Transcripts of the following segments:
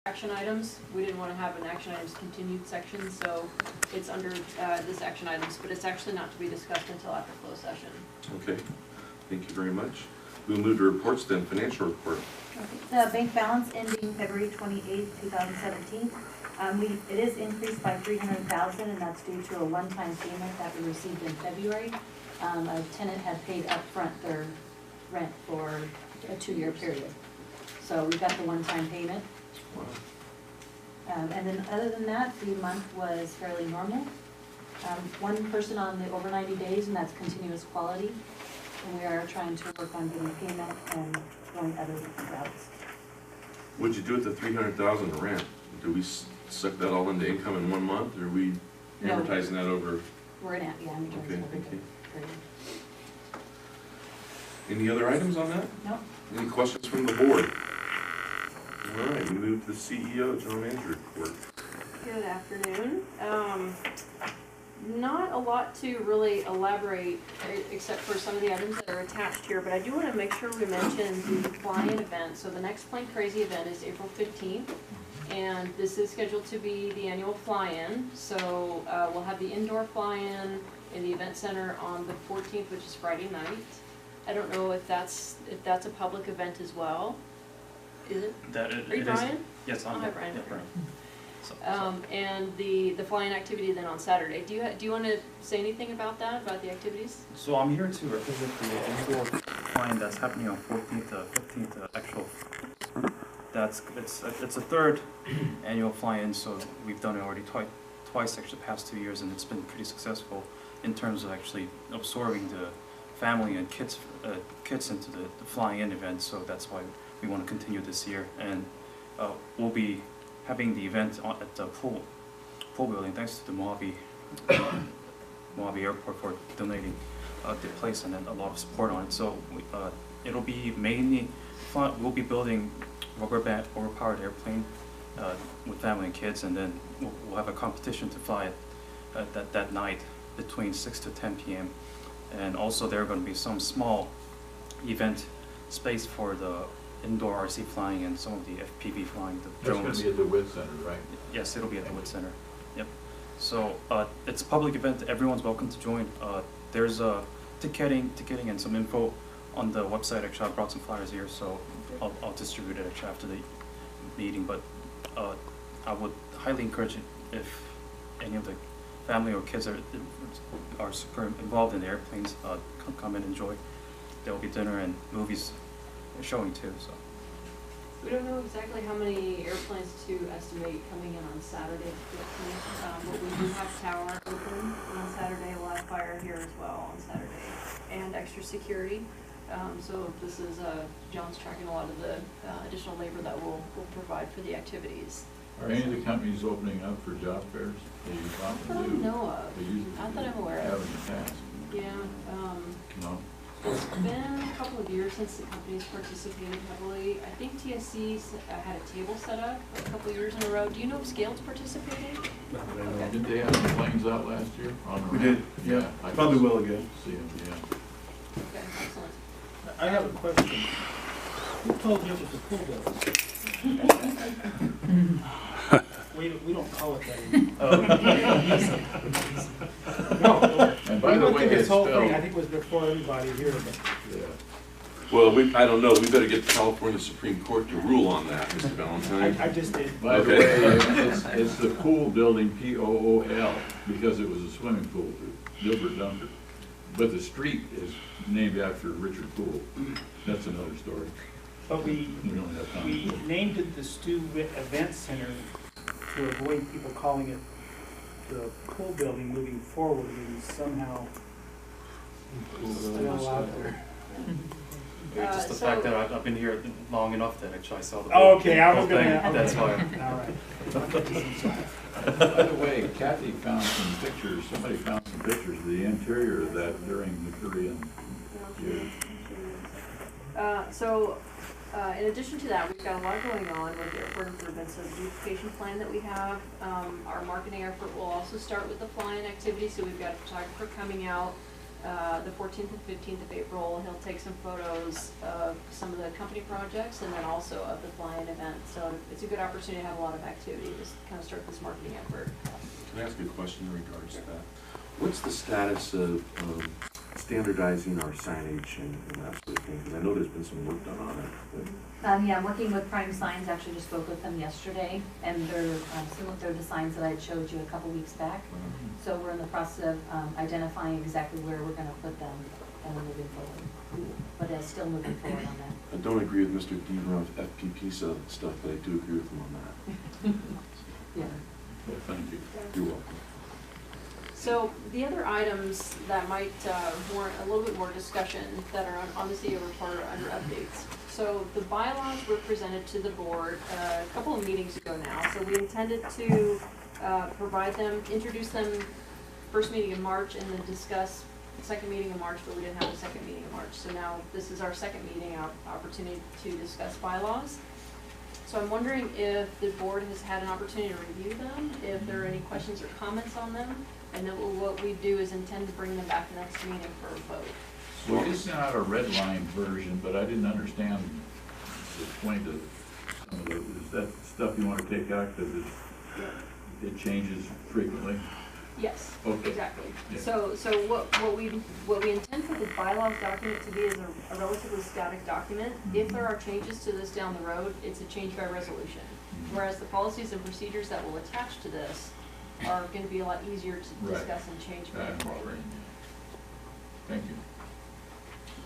action items. We didn't want to have an action items continued section, so it's under this action items, but it's actually not to be discussed until after closed session. Okay, thank you very much. We'll move to reports then. Financial report. Okay. The bank balance ending February 28th, 2017. It is increased by $300,000, and that's due to a one-time payment that we received in February. A tenant had paid upfront their rent for a 2-year period. So we got the one-time payment. Wow. And then other than that, the month was fairly normal. One person on the over 90 days, and that's continuous quality. And we are trying to work on getting payment and going other routes. What'd you do with the $300,000 rent? Do we suck that all into income in 1 month, or are we amortizing that over? We're in, yeah, I'm Okay, thank you. Great. Any other items on that? No. Any questions from the board? All right, we move to the CEO, General Manager report. Good afternoon. Not a lot to really elaborate except for some of the items that are attached here, but I do want to make sure we mention the fly-in event. So the next Plane Crazy event is April 15th, and this is scheduled to be the annual fly-in. So we'll have the indoor fly-in in the event center on the 14th, which is Friday night. I don't know if that's a public event as well. Is it? Are you Brian? Yes, I'm Hi, Brian. Yeah, Brian. So, And the flying activity then on Saturday. Do you want to say anything about that, about the activities? so I'm here to represent the indoor flying that's happening on 14th to 15th actual. It's a third annual fly-in, so we've done it already twice actually the past 2 years, and it's been pretty successful in terms of actually absorbing the family and kids into the flying-in event. So that's why we want to continue this year, and we'll be having the event at the pool building, thanks to the Mojave Airport for donating the place and then a lot of support on it. So it'll be mainly we'll be building rubber-powered airplane with family and kids, and then we'll have a competition to fly it that night between 6 to 10 p.m. And also there are going to be some small event space for the indoor RC flying and some of the FPV flying, the drones. That's going to be at the WIT Center, right? Yes, it'll be at the WIT Center. Yep. So it's a public event. Everyone's welcome to join. There's ticketing and some info on the website. Actually, I brought some flyers here, so I'll distribute it actually after the meeting. But I would highly encourage it if any of the family or kids are super involved in the airplanes. Come and enjoy. There will be dinner and movies showing too. So We don't know exactly how many airplanes to estimate coming in on Saturday, but we do have tower open on Saturday, live fire here as well on Saturday, and extra security. So this is, John's tracking a lot of the additional labor that we'll provide for the activities. Are any of the companies opening up for job fairs? They often do. Know of. Not that I'm aware of. Have in the past. Yeah. No. It's been a couple of years since the company's participated heavily. I think TSC's had a table set up a couple of years in a row. Do you know if Scale's participated? Okay. Didn't they have some planes out last year? On the We ramp? did, yeah. I Probably just will again. See them, yeah. Okay, excellent. I have a question. Who told you it was a pool building? We don't call it that anymore. No. And by the way, this it's whole spelled. thing, I think, was before everybody here, but Yeah. Well, I don't know. We better get the California Supreme Court to rule on that, Mr. Valentine. I just did. By the way, it's the pool building, P-O-O-L, because it was a swimming pool, Dilbert Dunker. But the street is named after Richard Poole. That's another story. But we don't have time. we named it the Stu Event Center to avoid people calling it the pool building moving forward, and somehow still out there. just the so- fact that I've been here long enough that actually I saw the Oh, okay, I was whole thing. gonna. That's why. All right. I'll get you some stuff. By the way, Kathy found some pictures, somebody found some pictures of the interior of that during the Korean year. In addition to that, we've got a lot going on with the airport improvements. So the beautification plan that we have, our marketing effort will also start with the fly-in activity. So we've got a photographer coming out the 14th and 15th of April. He'll take some photos of some of the company projects and then also of the fly-in event. So it's a good opportunity to have a lot of activity to kind of start this marketing effort. Can I ask a question in regards to that? What's the status of standardizing our signage and that sort of thing? Because I know there's been some work done on it. Yeah, I'm working with Prime Signs, actually just spoke with them yesterday, and they're, they're the signs that I showed you a couple weeks back. So we're in the process of identifying exactly where we're gonna put them and then moving forward. But still moving forward on that. I don't agree with Mr. Deaver on FPP stuff, but I do agree with him on that. Yeah. Well, thank you. You're welcome. So the other items that might warrant a little bit more discussion that are on the CEO report are under updates. So the bylaws were presented to the board a couple of meetings ago now. So we intended to provide them, introduce them first meeting in March and then discuss second meeting in March, but we didn't have a second meeting in March. So now this is our second meeting, our opportunity to discuss bylaws. So I'm wondering if the board has had an opportunity to review them, if there are any questions or comments on them, and then what we do is intend to bring them back the next meeting for a vote. So you sent out a red line version, but I didn't understand the point of some of the, is that stuff you want to take out because it changes frequently? Yes, Okay. exactly. Yeah. So what we intend for the bylaws document to be is a relatively static document. If there are changes to this down the road, it's a change by resolution. Whereas the policies and procedures that will attach to this are going to be a lot easier to Right. discuss and change going forward. Thank you.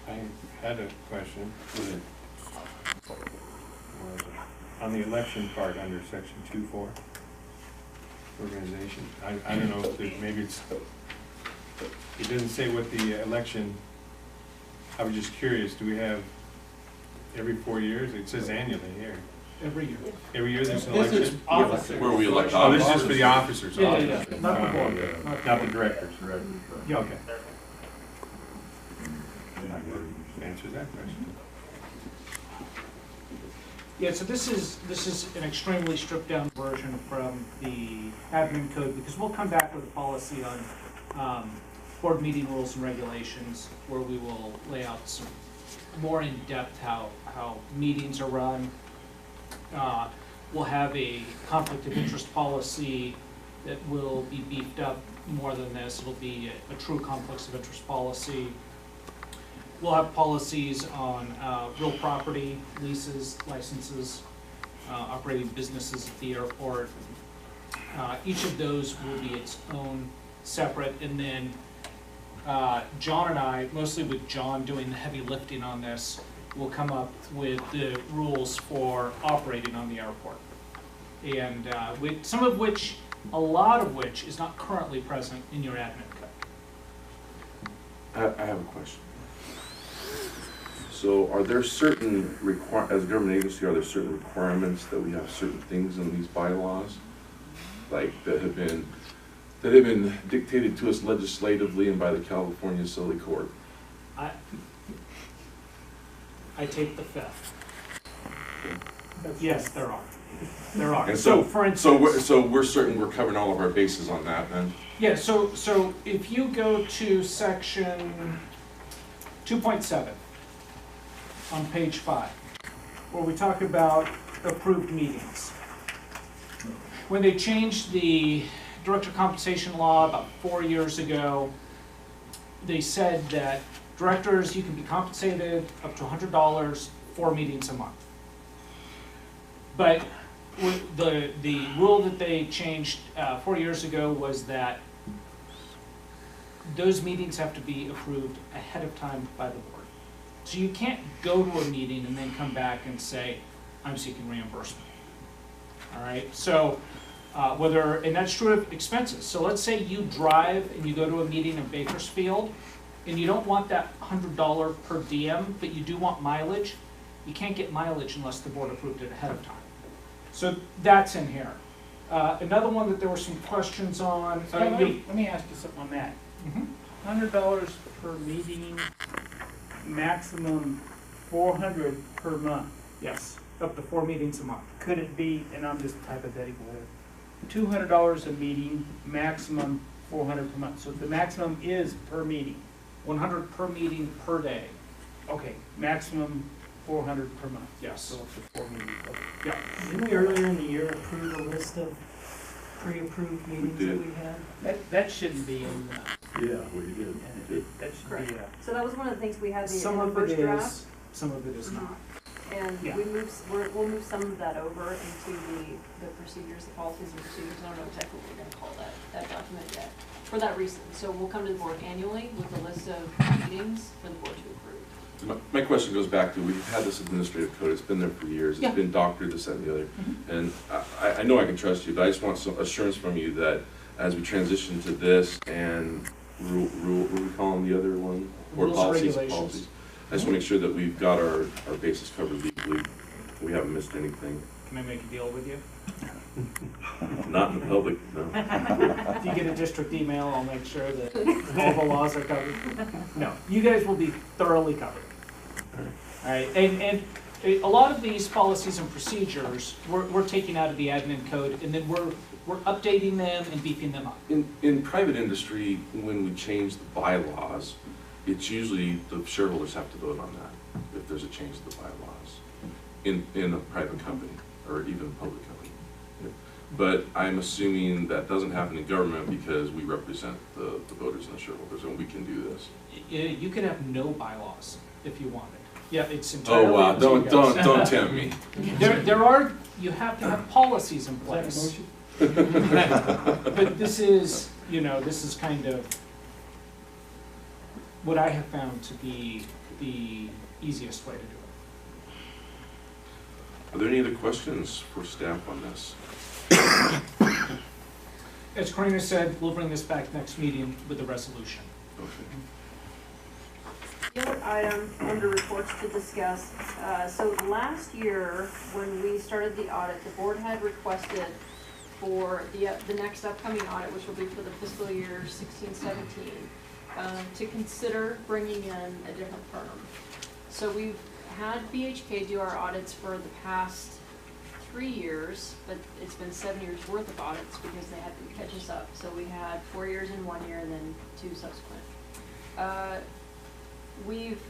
I had a question. On the election part under section 2.4, organization, I don't know if there's, maybe it's, it doesn't say what the election, I was just curious, do we have every 4 years? It says annually here. Every year. Every year there's an This is election? officers. Where we elect Oh, this is officers. just for the officers? Yeah, yeah, officers. not the board. Not the directors? Correct. Yeah, okay. Answers that question. Yeah, so this is an extremely stripped down version from the admin code, because we'll come back with a policy on board meeting rules and regulations, where we will lay out some more in depth how meetings are run. We'll have a conflict of interest policy that will be beefed up more than this. It'll be a true conflicts of interest policy. We'll have policies on real property, leases, licenses, operating businesses at the airport. Each of those will be its own separate, and then John and I, mostly with John doing the heavy lifting on this, will come up with the rules for operating on the airport. And with some of which, a lot of which is not currently present in your admin code. I have a question. So are there certain as a government agency, are there certain requirements that we have certain things in these bylaws? Like that have been dictated to us legislatively and by the California Assembly Court? I take the fifth. Yes, there are. There are. And So for instance. so we're certain we're covering all of our bases on that then? Yeah, so if you go to section 2.7 on page 5, where we talk about approved meetings. When they changed the director compensation law about 4 years ago, they said that directors, you can be compensated up to $100 for meetings a month. But the rule that they changed 4 years ago was that those meetings have to be approved ahead of time by the board. So you can't go to a meeting and then come back and say, I'm seeking reimbursement. All right, so and that's true of expenses. So let's say you drive and you go to a meeting in Bakersfield and you don't want that $100 per diem, but you do want mileage. You can't get mileage unless the board approved it ahead of time. So that's in here. Another one that there were some questions on. Let me ask you something on that. $100 per meeting, maximum 400 per month. Yes, up to 4 meetings a month. Could it be, and I'm just hypothetical here, $200 a meeting, maximum 400 per month. So the maximum is per meeting. 100 per meeting per day. Okay, maximum 400 per month. Yes. So up to 4 meetings, okay. Yeah. Didn't we earlier in the year approve a list of pre-approved meetings that we had? That shouldn't be in, Yeah, we did. that should be, So that was one of the things we had Some in the of first it draft. is, some of it is not. And Yeah. we'll move some of that over into the procedures, the policies and procedures. I don't know exactly what we're gonna call that document yet, for that reason. So we'll come to the board annually with a list of meetings for the board to approve. My question goes back to, we've had this administrative code, it's been there for years, Yeah. it's been doctored, this, that, and the other. And I know I can trust you, but I just want some assurance from you that as we transition to this and what do we call them, the other one? Board Rules, policies, regulations. policies. I just want to make sure that we've got our bases covered legally, we haven't missed anything. Can I make a deal with you? Not in the public, no. If you get a district email, I'll make sure that all the laws are covered. No, you guys will be thoroughly covered. All right, and a lot of these policies and procedures, we're taking out of the admin code, and then we're updating them and beefing them up. In private industry, when we change the bylaws, it's usually the shareholders have to vote on that, if there's a change to the bylaws, in a private company, or even a public company. But I'm assuming that doesn't happen in government because we represent the voters and the shareholders, and we can do this. You could have no bylaws if you wanted. Yeah, it's entirely Oh, wow, up to you guys. don't tempt me. There are, you have to have policies in place. But this is, this is kind of what I have found to be the easiest way to do it. Are there any other questions for staff on this? As Karina said, we'll bring this back next meeting with a resolution. Okay. The other item under reports to discuss, so last year, when we started the audit, the board had requested for the next upcoming audit, which will be for the fiscal year 16-17, to consider bringing in a different firm. So we've had BHK do our audits for the past 3 years, but it's been 7 years worth of audits because they had to catch us up. So we had 4 years in 1 year and then 2 subsequent. We've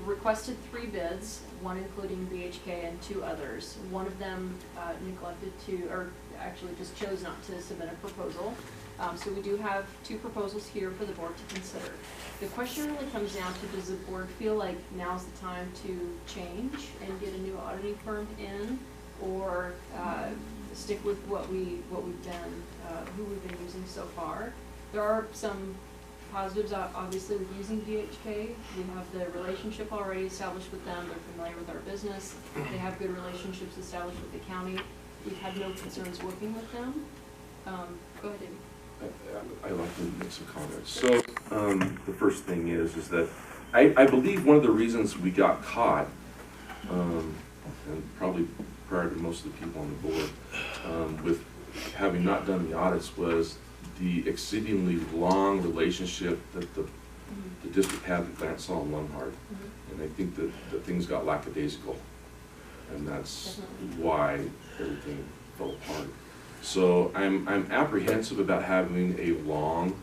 requested 3 bids, one including BHK and 2 others. One of them neglected to, or actually just chose not to submit a proposal. So we do have 2 proposals here for the board to consider. The question really comes down to, does the board feel like now's the time to change and get a new auditing firm in, or stick with what we've been, who we've been using so far? There are some positives, obviously, with using BHK. We have the relationship already established with them. They're familiar with our business. They have good relationships established with the county. We've had no concerns working with them. Go ahead, David. I'd like to make some comments. So, the first thing is that I believe one of the reasons we got caught, and probably prior to most of the people on the board, with having not done the audits, was the exceedingly long relationship that the district had with Lansall and Lunghard. And I think that things got lackadaisical, and that's why everything fell apart. So I'm apprehensive about having a long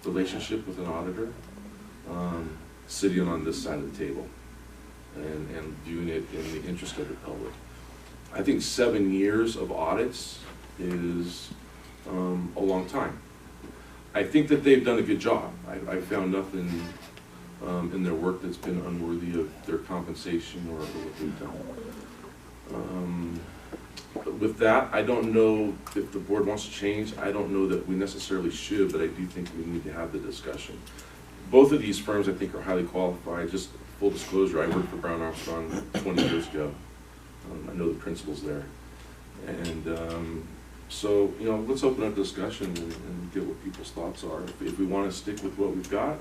relationship with an auditor, sitting on this side of the table and viewing it in the interest of the public. I think 7 years of audits is a long time. I think that they've done a good job. I found nothing in their work that's been unworthy of their compensation or what they've done. With that, I don't know if the board wants to change. I don't know that we necessarily should, but I do think we need to have the discussion. Both of these firms, I think, are highly qualified. Just full disclosure, I worked for Brown Armstrong 20 years ago. I know the principals there. And so, let's open up discussion and get what people's thoughts are. If we want to stick with what we've got,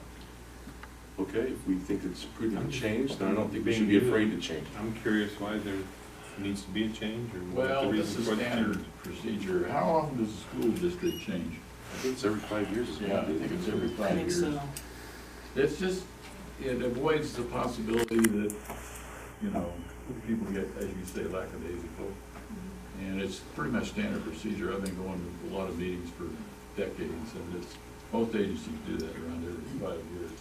okay. If we think it's prudent to change, then I don't think we should be afraid to change. I'm curious why there needs to be a change, or what Well, the this reason is for the standard change. procedure. How often does the school district change? I think it's every 5 years. Yeah, I think it's every 5 years. so. It's just, it avoids the possibility that, people get, as you say, lackadaisical. And it's pretty much standard procedure. I've been going to a lot of meetings for decades, and most agencies do that around every 5 years.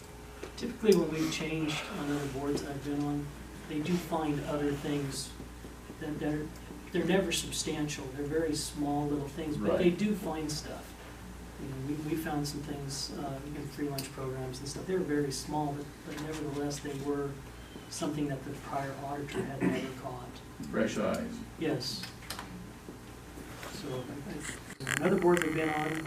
Typically, when we've changed on other boards I've been on, they do find other things that they're never substantial. They're very small little things, but they Right. do find stuff. You know, we found some things in free lunch programs and stuff. They were very small, but nevertheless, they were something that the prior auditor had never caught. Fresh eyes. Yes. So, another board we've been on,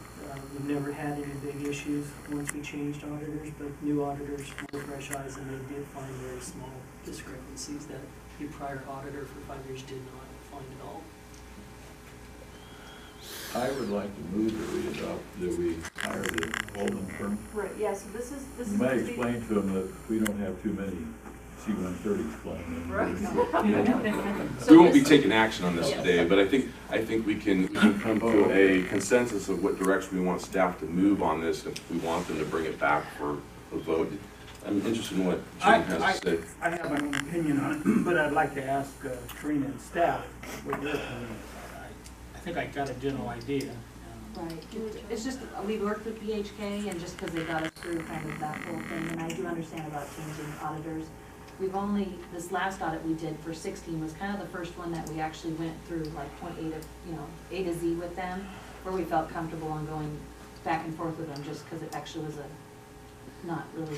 we've never had any big issues once we changed auditors, but new auditors, more fresh eyes, and they did find very small discrepancies that the prior auditor for 5 years did not find at all. I would like to move that we adopt, that we hire the Holden firm. Right, yeah, so this is You might explain to them that we don't have too many C-130s flying in. Right. We won't be taking action on this today, but I think we can come to a consensus of what direction we want staff to move on this, if we want them to bring it back for a vote. I'm interested in what Jim has to say. I have my own opinion on it, but I'd like to ask Karina and staff what your opinion is. I think I got a general idea. Right, it's just, we worked with BHK and just because they got us through kind of that whole thing, and I do understand about changing auditors. We've only, this last audit we did for 16 was kind of the first one that we actually went through like point A to Z with them, where we felt comfortable on going back and forth with them, just because it actually was not really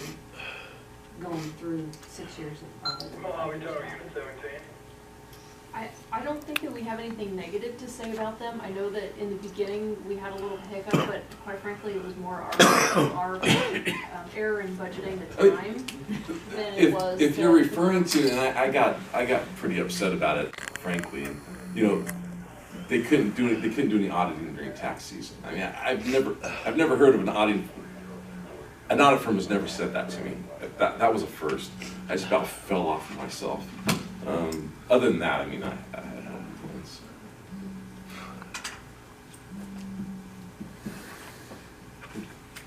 going through 6 years of audit. I don't think that we have anything negative to say about them. I know that in the beginning, we had a little hiccup, but quite frankly, it was more our error in budgeting the time than it was. If you're referring to, and I got pretty upset about it, frankly, and, you know, they couldn't do any auditing during tax season. I mean, I've never heard of an audit firm has never said that to me. That was a first. I just about fell off of myself. Other than that, I mean, I had no influence.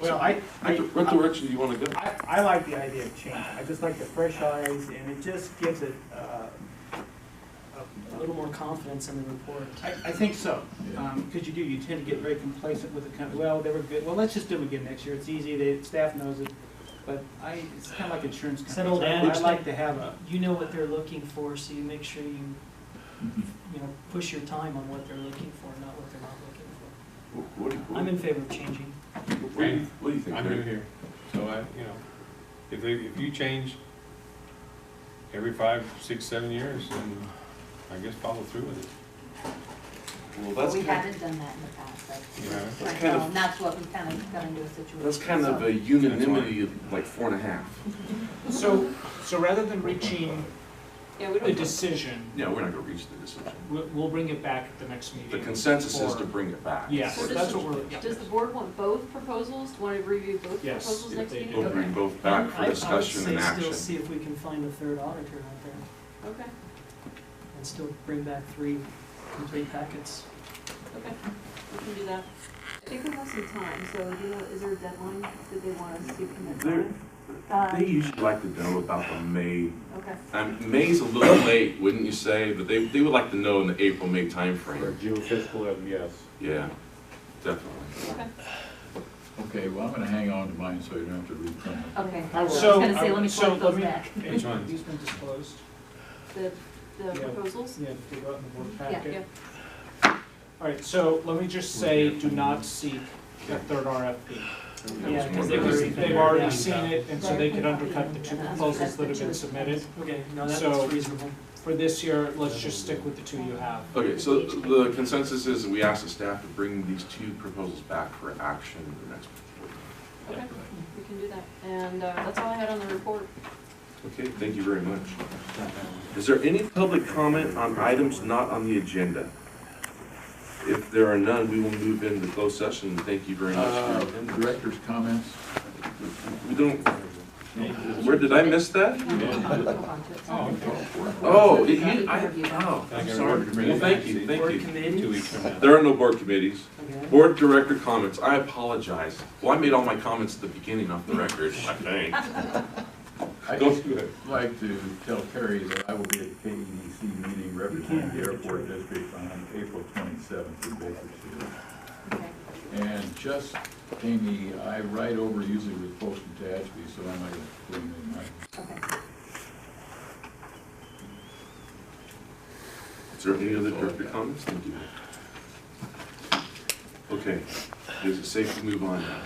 Well, What direction do you want to go? I like the idea of change. I just like the fresh eyes, and it just gives it A little more confidence in the report. I think so, because you tend to get very complacent with the company. Well, they were good. Well, let's just do them again next year. It's easy. The staff knows it. But it's kind of like insurance It's that companies. old adage I like to have a. You know what they're looking for, so you make sure you push your time on what they're looking for, not what they're not looking for. I'm in favor of changing. What do you think, I'm Greg? new here, so if you change every 5, 6, 7 years, then I guess follow through with it. Well, that's We kind haven't done that in the past, Yeah. like, kind of- and that's what we kind of got into a situation. that's kind of a unanimity of like 4.5. So rather than reaching Yeah, we a don't. decision, Yeah, we're not going to reach the decision. we'll bring it back at the next meeting. The consensus is for- to bring it back. Yes, So that's does- what we're, yeah. Does the board want both proposals? Want to review both Yes, proposals if next they meeting? do. We'll bring both back for discussion and I would say action. still see if we can find a third auditor out there, Okay, and still bring back 3 complete packets. okay, we can do that. I think we have some time, so is there a deadline that they want us to commit by? They usually like to know about the May. Okay, May's a little late, wouldn't you say? But they would like to know in the April-May timeframe. Geofiscal, yes. Yeah, definitely. okay. Okay, well, I'm gonna hang on to mine so you don't have to read them. Okay, I I was will. So- gonna say, let me so quote let those me- back. Which one? These been disclosed? The Yeah. proposals? Yeah, they go out in the board Yeah, packet. yeah. All right, so let me just say, do not seek a third RFP. Yeah, because They've already seen it, and so they could undercut the 2 proposals that have been submitted. Okay, no, that's So- reasonable. For this year, let's just stick with the 2 you have. Okay, so the consensus is we ask the staff to bring these 2 proposals back for action in the next week. Okay, we can do that. And that's all I had on the report. Okay, thank you very much. Is there any public comment on items not on the agenda? If there are none, we will move into closed session. Thank you very much for your attendance. Director's comments? We don't, where, did I miss that? Oh, okay. Oh, I I'm got sorry. board committee. Well, thank you, thank Board you. 2 committees? weeks from now. There are no board committees. Okay. Board director comments, I apologize. Well, I made all my comments at the beginning off the record, I think. I'd Go just ahead. like to tell Carrie that I will be at the KEDC meeting representing the airport district on April 27th in Bakersfield. Okay. And just, Amy, I write over usually with post attachments, so I'm not gonna put anything in mine. Okay. Is there any other director comments? Thank you. Okay, is it safe to move on now?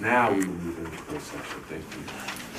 Now we will move into closed session, thank you.